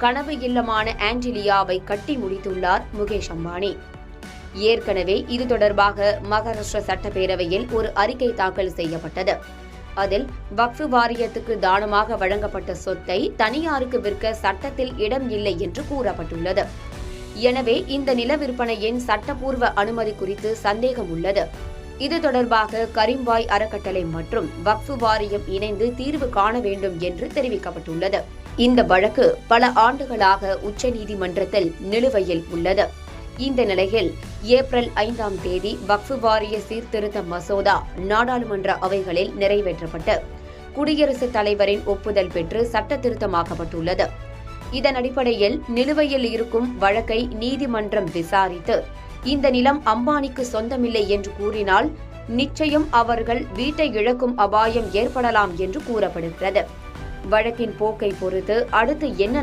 கனவு இல்லமான ஆன்டிலியாவை கட்டி முடித்துள்ளார் முகேஷ் அம்பானி. ஏற்கனவே இது தொடர்பாக மகாராஷ்டிரா சட்டப்பேரவையில் ஒரு அறிக்கை தாக்கல் செய்யப்பட்டது. அதில் வக்ஃப் வாரியத்துக்கு தானமாக வழங்கப்பட்ட சொத்தை தனியாருக்கு விற்க சட்டத்தில் இடம் இல்லை என்று கூறப்பட்டுள்ளது. எனவே இந்த நில விற்பனையின் சட்டப்பூர்வ அனுமதி குறித்து சந்தேகம் உள்ளது. இது தொடர்பாக கரீம்பாய் அறக்கட்டளை மற்றும் வக்ஃப் வாரியம் இணைந்து தீர்வு காண வேண்டும் என்று தெரிவிக்கப்பட்டுள்ளது. இந்த வழக்கு பல ஆண்டுகளாக உச்சநீதிமன்றத்தில் நிலுவையில் உள்ளது. இந்த நிலையில் ஏப்ரல் 5ஆம் தேதி வக்ஃப் வாரிய சீர்திருத்த மசோதா நாடாளுமன்ற அவைகளில் நிறைவேற்றப்பட்டு குடியரசுத் தலைவரின் ஒப்புதல் பெற்று சட்ட திருத்தமாக்கப்பட்டுள்ளது. இதன் அடிப்படையில் நிலுவையில் இருக்கும் வழக்கை நீதிமன்றம் விசாரித்து இந்த நிலம் அம்பானிக்கு சொந்தமில்லை என்று கூறினால் நிச்சயம் அவர்கள் வீட்டை இழக்கும் அபாயம் ஏற்படலாம் என்று கூறப்படுகிறது. வழக்கின் போக்கை பொறுத்து அடுத்து என்ன